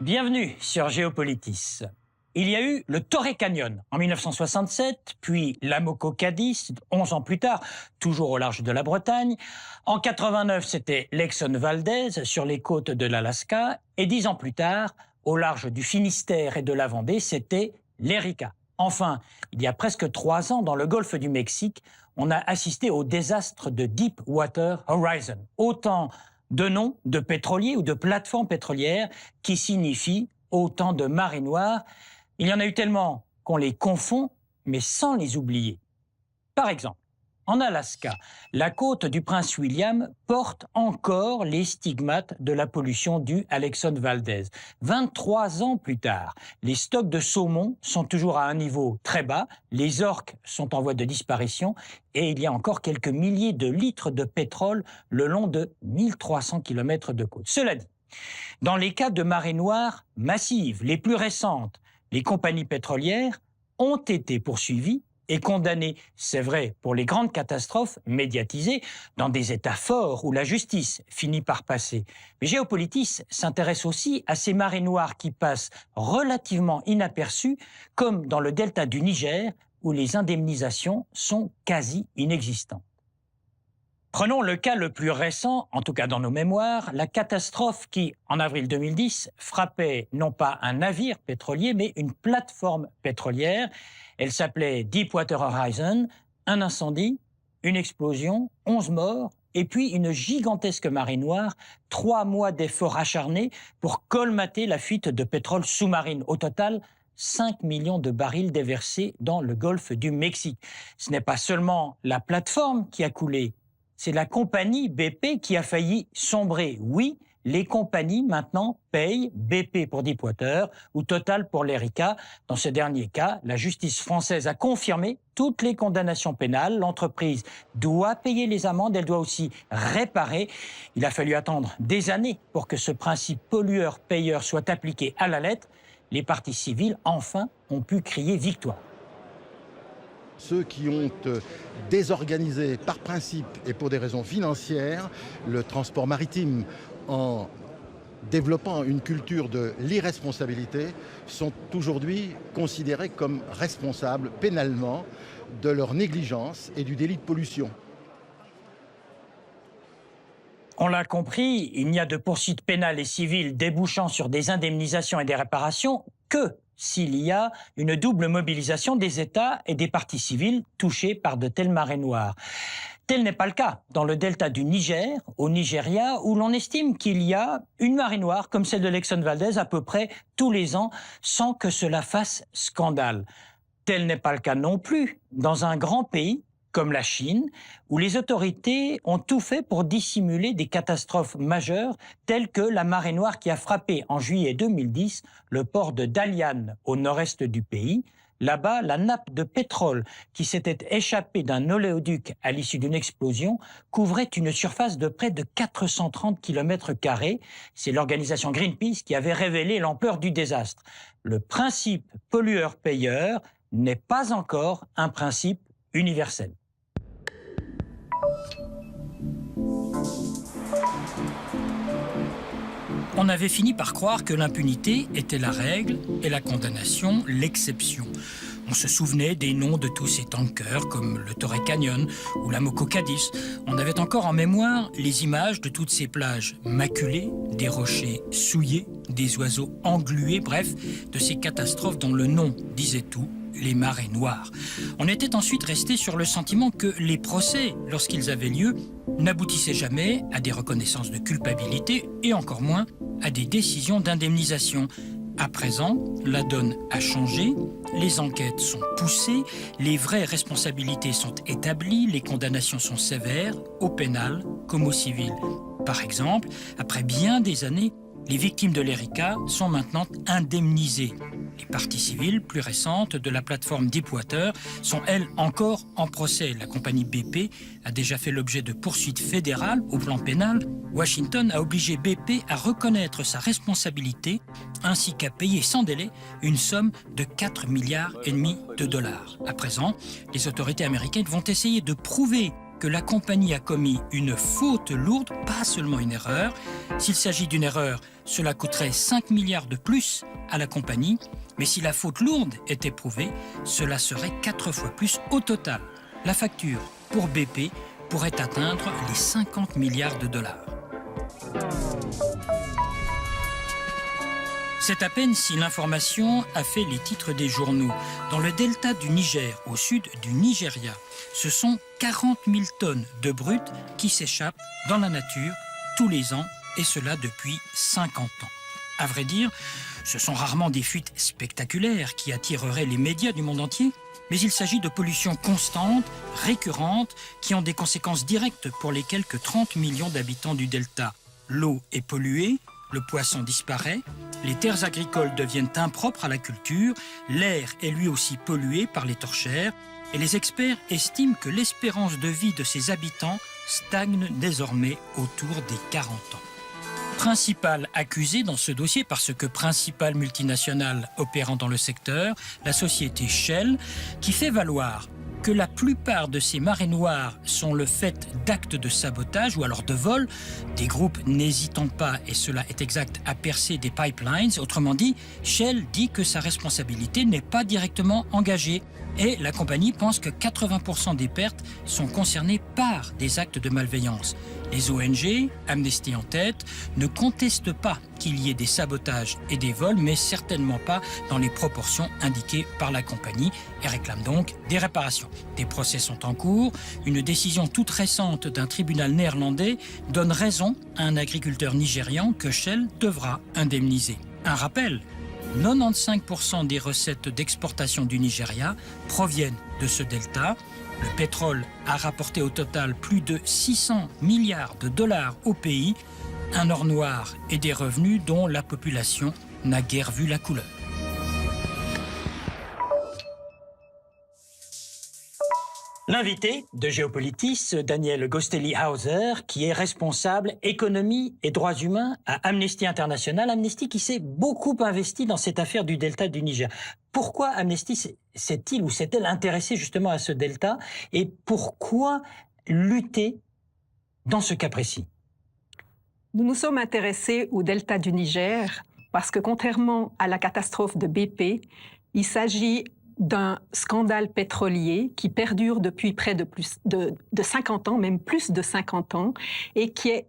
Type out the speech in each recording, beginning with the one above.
Bienvenue sur Géopolitis. Il y a eu le Torrey Canyon en 1967, puis l'Amoco Cadiz 11 ans plus tard, toujours au large de la Bretagne. En 89, c'était l'Exxon Valdez sur les côtes de l'Alaska. Et 10 ans plus tard, au large du Finistère et de la Vendée, c'était l'Erika. Enfin, il y a presque 3 ans, dans le golfe du Mexique, on a assisté au désastre de Deepwater Horizon. Autant de noms de pétroliers ou de plateformes pétrolières qui signifient autant de marées noires. Il y en a eu tellement qu'on les confond, mais sans les oublier. Par exemple, en Alaska, la côte du Prince William porte encore les stigmates de la pollution due à l'Exxon Valdez. 23 ans plus tard, les stocks de saumon sont toujours à un niveau très bas, les orques sont en voie de disparition et il y a encore quelques milliers de litres de pétrole le long de 1300 km de côte. Cela dit, dans les cas de marées noires massives, les plus récentes, les compagnies pétrolières ont été poursuivies et condamnées, c'est vrai, pour les grandes catastrophes médiatisées dans des États forts où la justice finit par passer. Mais Géopolitis s'intéresse aussi à ces marées noires qui passent relativement inaperçues, comme dans le delta du Niger, où les indemnisations sont quasi inexistantes. Prenons le cas le plus récent, en tout cas dans nos mémoires, la catastrophe qui, en avril 2010, frappait non pas un navire pétrolier, mais une plateforme pétrolière. Elle s'appelait Deepwater Horizon, un incendie, une explosion, 11 morts, et puis une gigantesque marée noire, 3 mois d'efforts acharnés pour colmater la fuite de pétrole sous-marine. Au total, 5 millions de barils déversés dans le golfe du Mexique. Ce n'est pas seulement la plateforme qui a coulé, c'est la compagnie BP qui a failli sombrer. Oui, les compagnies maintenant payent, BP pour Deepwater ou Total pour l'Erika. Dans ce dernier cas, la justice française a confirmé toutes les condamnations pénales. L'entreprise doit payer les amendes, elle doit aussi réparer. Il a fallu attendre des années pour que ce principe pollueur-payeur soit appliqué à la lettre. Les parties civiles, enfin, ont pu crier victoire. Ceux qui ont désorganisé par principe et pour des raisons financières le transport maritime en développant une culture de l'irresponsabilité sont aujourd'hui considérés comme responsables pénalement de leur négligence et du délit de pollution. On l'a compris, il n'y a de poursuites pénales et civiles débouchant sur des indemnisations et des réparations que s'il y a une double mobilisation des États et des parties civiles touchées par de telles marées noires. Tel n'est pas le cas dans le delta du Niger, au Nigeria, où l'on estime qu'il y a une marée noire comme celle de l'Exxon Valdez à peu près tous les ans, sans que cela fasse scandale. Tel n'est pas le cas non plus dans un grand pays comme la Chine, où les autorités ont tout fait pour dissimuler des catastrophes majeures telles que la marée noire qui a frappé en juillet 2010 le port de Dalian au nord-est du pays. Là-bas, la nappe de pétrole qui s'était échappée d'un oléoduc à l'issue d'une explosion couvrait une surface de près de 430 km². C'est l'organisation Greenpeace qui avait révélé l'ampleur du désastre. Le principe pollueur-payeur n'est pas encore un principe universel. On avait fini par croire que l'impunité était la règle et la condamnation l'exception. On se souvenait des noms de tous ces tankers comme le Torrey Canyon ou l'Amoco Cadiz. On avait encore en mémoire les images de toutes ces plages maculées, des rochers souillés, des oiseaux englués, bref, de ces catastrophes dont le nom disait tout, les marées noires. On était ensuite resté sur le sentiment que les procès, lorsqu'ils avaient lieu, n'aboutissaient jamais à des reconnaissances de culpabilité et encore moins à des décisions d'indemnisation. À présent, la donne a changé, les enquêtes sont poussées, les vraies responsabilités sont établies, les condamnations sont sévères, au pénal comme au civil. Par exemple, après bien des années, les victimes de l'Erika sont maintenant indemnisées. Les parties civiles plus récentes de la plateforme Deepwater sont, elles, encore en procès. La compagnie BP a déjà fait l'objet de poursuites fédérales au plan pénal. Washington a obligé BP à reconnaître sa responsabilité ainsi qu'à payer sans délai une somme de 4,5 milliards de dollars. À présent, les autorités américaines vont essayer de prouver que la compagnie a commis une faute lourde, pas seulement une erreur. S'il s'agit d'une erreur, cela coûterait 5 milliards de plus à la compagnie, mais si la faute lourde était prouvée, cela serait 4 fois plus au total. La facture pour BP pourrait atteindre les 50 milliards de dollars. C'est à peine si l'information a fait les titres des journaux. Dans le delta du Niger, au sud du Nigeria, ce sont 40 000 tonnes de brut qui s'échappent dans la nature tous les ans, et cela depuis 50 ans. À vrai dire, ce sont rarement des fuites spectaculaires qui attireraient les médias du monde entier, mais il s'agit de pollutions constantes, récurrentes, qui ont des conséquences directes pour les quelques 30 millions d'habitants du delta. L'eau est polluée, le poisson disparaît, les terres agricoles deviennent impropres à la culture, l'air est lui aussi pollué par les torchères, et les experts estiment que l'espérance de vie de ses habitants stagne désormais autour des 40 ans. Principal accusé dans ce dossier, parce que principale multinationale opérant dans le secteur, la société Shell, qui fait valoir que la plupart de ces marées noires sont le fait d'actes de sabotage ou alors de vol, des groupes n'hésitant pas, et cela est exact, à percer des pipelines. Autrement dit, Shell dit que sa responsabilité n'est pas directement engagée. Et la compagnie pense que 80% des pertes sont concernées par des actes de malveillance. Les ONG, Amnesty en tête, ne contestent pas qu'il y ait des sabotages et des vols, mais certainement pas dans les proportions indiquées par la compagnie, et réclament donc des réparations. Des procès sont en cours. Une décision toute récente d'un tribunal néerlandais donne raison à un agriculteur nigérian que Shell devra indemniser. Un rappel, 95% des recettes d'exportation du Nigeria proviennent de ce delta. Le pétrole a rapporté au total plus de 600 milliards de dollars au pays, un or noir et des revenus dont la population n'a guère vu la couleur. L'invité de Géopolitis, Daniel Gostelli-Hauser, qui est responsable économie et droits humains à Amnesty International. Amnesty qui s'est beaucoup investi dans cette affaire du delta du Niger. Pourquoi Amnesty s'est-il ou s'est-elle intéressé justement à ce delta, et pourquoi lutter dans ce cas précis? Nous nous sommes intéressés au delta du Niger parce que contrairement à la catastrophe de BP, il s'agit d'un scandale pétrolier qui perdure depuis près de 50 ans, même plus de 50 ans, et qui est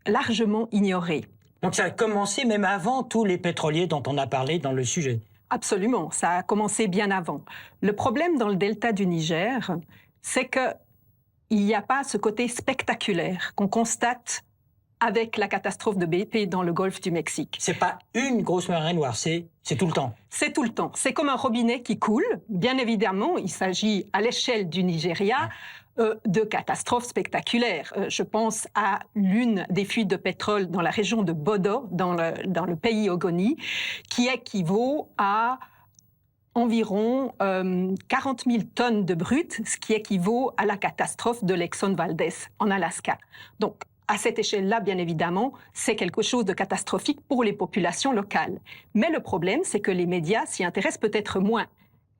largement ignoré. Donc ça a commencé même avant tous les pétroliers dont on a parlé dans le sujet. Absolument, ça a commencé bien avant. Le problème dans le delta du Niger, c'est qu'il n'y a pas ce côté spectaculaire qu'on constate avec la catastrophe de BP dans le golfe du Mexique. C'est pas une grosse marée noire, c'est tout le temps. C'est tout le temps. C'est comme un robinet qui coule. Bien évidemment, il s'agit à l'échelle du Nigeria de catastrophes spectaculaires. Je pense à l'une des fuites de pétrole dans la région de Bodo, dans le pays Ogoni, qui équivaut à environ 40 000 tonnes de brut, ce qui équivaut à la catastrophe de l'Exxon Valdez en Alaska. Donc, à cette échelle-là, bien évidemment, c'est quelque chose de catastrophique pour les populations locales. Mais le problème, c'est que les médias s'y intéressent peut-être moins,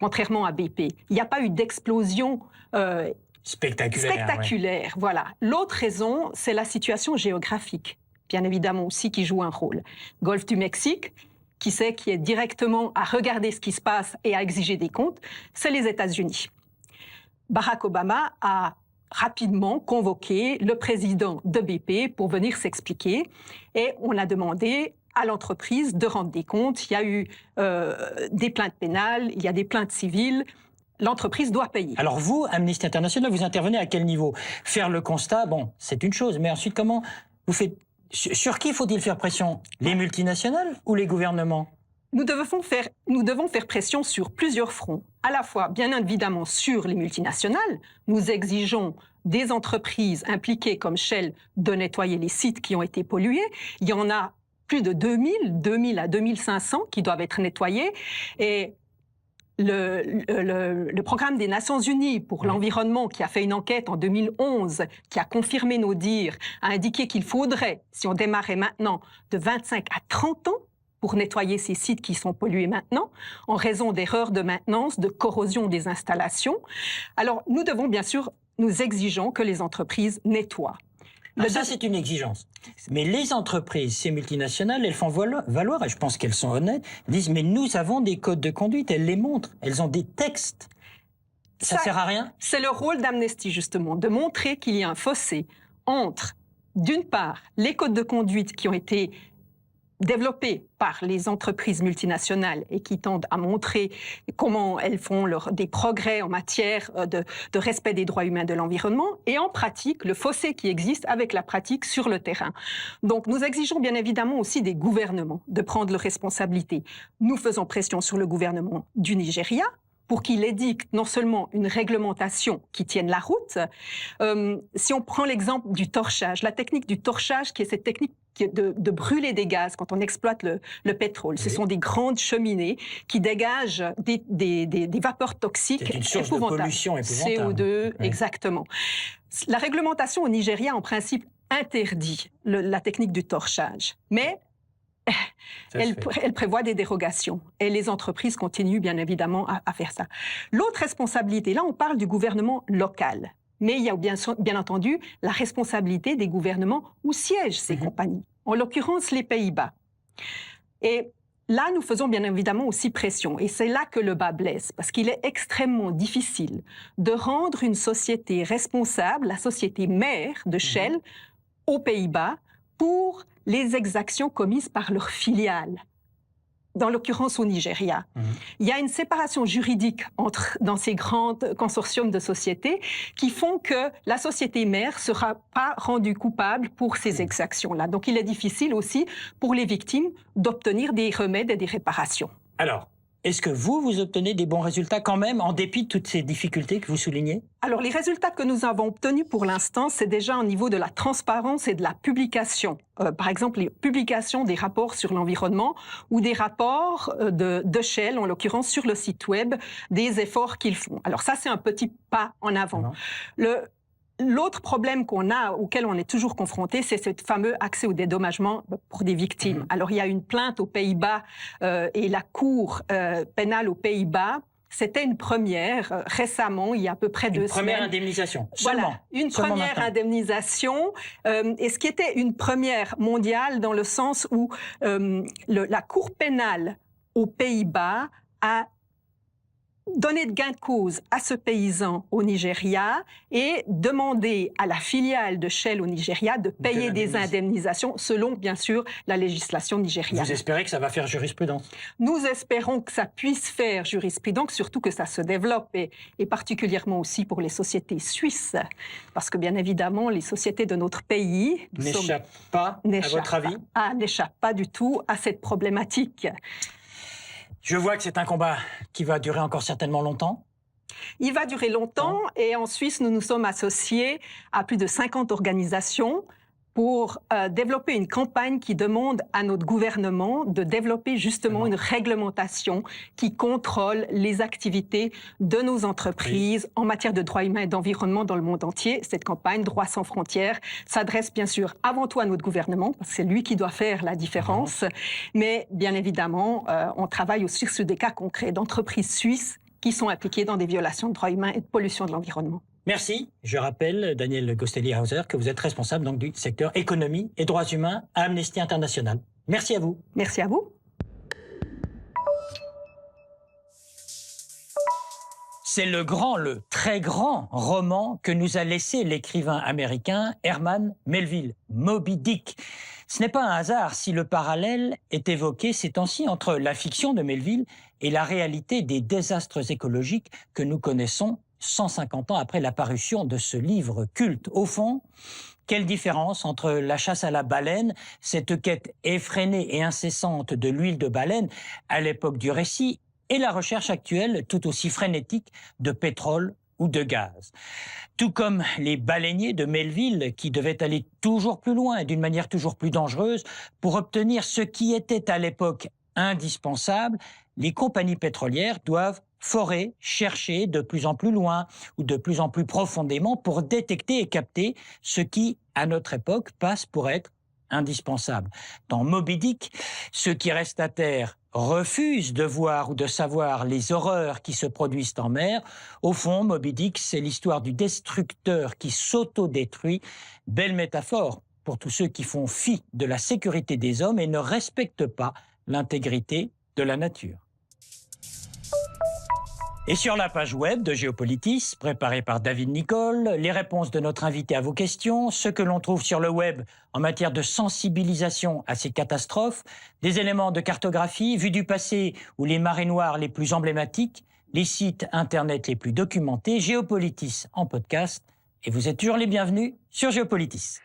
contrairement à BP. Il n'y a pas eu d'explosion spectaculaire. Ouais. Voilà. L'autre raison, c'est la situation géographique, bien évidemment aussi, qui joue un rôle. Golfe du Mexique, qui est directement à regarder ce qui se passe et à exiger des comptes, c'est les États-Unis. Barack Obama a rapidement convoqué le président de BP pour venir s'expliquer, et on a demandé à l'entreprise de rendre des comptes. Il y a eu des plaintes pénales, il y a des plaintes civiles. L'entreprise doit payer. Alors vous, Amnesty International, vous intervenez à quel niveau? Faire le constat, bon, c'est une chose, mais ensuite comment vous faites? Sur qui faut-il faire pression? Les multinationales ou les gouvernements? Nous devons faire pression sur plusieurs fronts. À la fois, bien évidemment, sur les multinationales. Nous exigeons des entreprises impliquées comme Shell de nettoyer les sites qui ont été pollués. Il y en a plus de 2000 à 2500 qui doivent être nettoyés. Et le programme des Nations Unies pour l'environnement, qui a fait une enquête en 2011, qui a confirmé nos dires, a indiqué qu'il faudrait, si on démarrait maintenant, de 25 à 30 ans pour nettoyer ces sites qui sont pollués maintenant, en raison d'erreurs de maintenance, de corrosion des installations. Alors, nous exigeons que les entreprises nettoient. Ça, c'est une exigence. Mais les entreprises, ces multinationales, elles font valoir, et je pense qu'elles sont honnêtes, disent, mais nous avons des codes de conduite, elles les montrent, elles ont des textes. Ça sert à rien? C'est le rôle d'Amnesty, justement, de montrer qu'il y a un fossé entre, d'une part, les codes de conduite qui ont été développés par les entreprises multinationales et qui tendent à montrer comment elles font des progrès en matière de respect des droits humains et de l'environnement, et en pratique, le fossé qui existe avec la pratique sur le terrain. Donc, nous exigeons bien évidemment aussi des gouvernements de prendre leurs responsabilités. Nous faisons pression sur le gouvernement du Nigeria pour qu'il édicte non seulement une réglementation qui tienne la route. Si on prend l'exemple du torchage, la technique du torchage, qui est cette technique de brûler des gaz quand on exploite le pétrole. Oui. Ce sont des grandes cheminées qui dégagent des vapeurs toxiques épouvantables. C'est une source de pollution épouvantable. CO2, oui. Exactement. La réglementation au Nigeria, en principe, interdit la technique du torchage. Mais elle prévoit des dérogations et les entreprises continuent bien évidemment à faire ça. L'autre responsabilité, là on parle du gouvernement local, mais il y a bien entendu la responsabilité des gouvernements où siègent ces compagnies, en l'occurrence les Pays-Bas. Et là nous faisons bien évidemment aussi pression et c'est là que le bas blesse, parce qu'il est extrêmement difficile de rendre une société responsable, la société mère de Shell, aux Pays-Bas, pour les exactions commises par leurs filiales, dans l'occurrence au Nigeria. Il y a une séparation juridique dans ces grands consortiums de sociétés qui font que la société mère ne sera pas rendue coupable pour ces exactions-là. Donc il est difficile aussi pour les victimes d'obtenir des remèdes et des réparations. Alors, est-ce que vous obtenez des bons résultats quand même, en dépit de toutes ces difficultés que vous soulignez? Alors, les résultats que nous avons obtenus pour l'instant, c'est déjà au niveau de la transparence et de la publication. Par exemple, les publications des rapports sur l'environnement ou des rapports de Shell, en l'occurrence sur le site web, des efforts qu'ils font. Alors ça, c'est un petit pas en avant. L'autre problème auquel on est toujours confronté, c'est ce fameux accès au dédommagement pour des victimes. Alors, il y a une plainte aux Pays-Bas et la Cour pénale aux Pays-Bas. C'était une première récemment, il y a à peu près 2 semaines. Une première indemnisation. Voilà, une première indemnisation. Et ce qui était une première mondiale dans le sens où la Cour pénale aux Pays-Bas a donner de gain de cause à ce paysan au Nigeria et demander à la filiale de Shell au Nigeria de payer des indemnisations selon, bien sûr, la législation nigériane. Vous espérez que ça va faire jurisprudence? Nous espérons que ça puisse faire jurisprudence, surtout que ça se développe, et particulièrement aussi pour les sociétés suisses, parce que bien évidemment, les sociétés de notre pays n'échappent pas, à votre avis? N'échappent pas du tout à cette problématique. Je vois que c'est un combat qui va durer encore certainement longtemps. Il va durer longtemps et en Suisse, nous nous sommes associés à plus de 50 organisations pour développer une campagne qui demande à notre gouvernement de développer justement une réglementation qui contrôle les activités de nos entreprises en matière de droits humains et d'environnement dans le monde entier. Cette campagne, Droits sans frontières, s'adresse bien sûr avant tout à notre gouvernement, parce que c'est lui qui doit faire la différence. Mais bien évidemment, on travaille aussi sur des cas concrets d'entreprises suisses qui sont impliquées dans des violations de droits humains et de pollution de l'environnement. Merci. Je rappelle, Daniel Gostelli-Hauser, que vous êtes responsable donc, du secteur économie et droits humains à Amnesty International. Merci à vous. Merci à vous. C'est le très grand roman que nous a laissé l'écrivain américain Herman Melville, Moby Dick. Ce n'est pas un hasard si le parallèle est évoqué ces temps-ci entre la fiction de Melville et la réalité des désastres écologiques que nous connaissons 150 ans après la parution de ce livre culte. Au fond, quelle différence entre la chasse à la baleine, cette quête effrénée et incessante de l'huile de baleine à l'époque du récit, et la recherche actuelle tout aussi frénétique de pétrole ou de gaz. Tout comme les baleiniers de Melville qui devaient aller toujours plus loin et d'une manière toujours plus dangereuse pour obtenir ce qui était à l'époque indispensable, les compagnies pétrolières doivent forer, chercher de plus en plus loin ou de plus en plus profondément pour détecter et capter ce qui, à notre époque, passe pour être indispensable. Dans Moby Dick, ceux qui restent à terre refusent de voir ou de savoir les horreurs qui se produisent en mer. Au fond, Moby Dick, c'est l'histoire du destructeur qui s'auto-détruit. Belle métaphore pour tous ceux qui font fi de la sécurité des hommes et ne respectent pas l'intégrité de la nature. Et sur la page web de Géopolitis, préparée par David Nicole, les réponses de notre invité à vos questions, ce que l'on trouve sur le web en matière de sensibilisation à ces catastrophes, des éléments de cartographie, vues du passé ou les marées noires les plus emblématiques, les sites internet les plus documentés, Géopolitis en podcast. Et vous êtes toujours les bienvenus sur Géopolitis.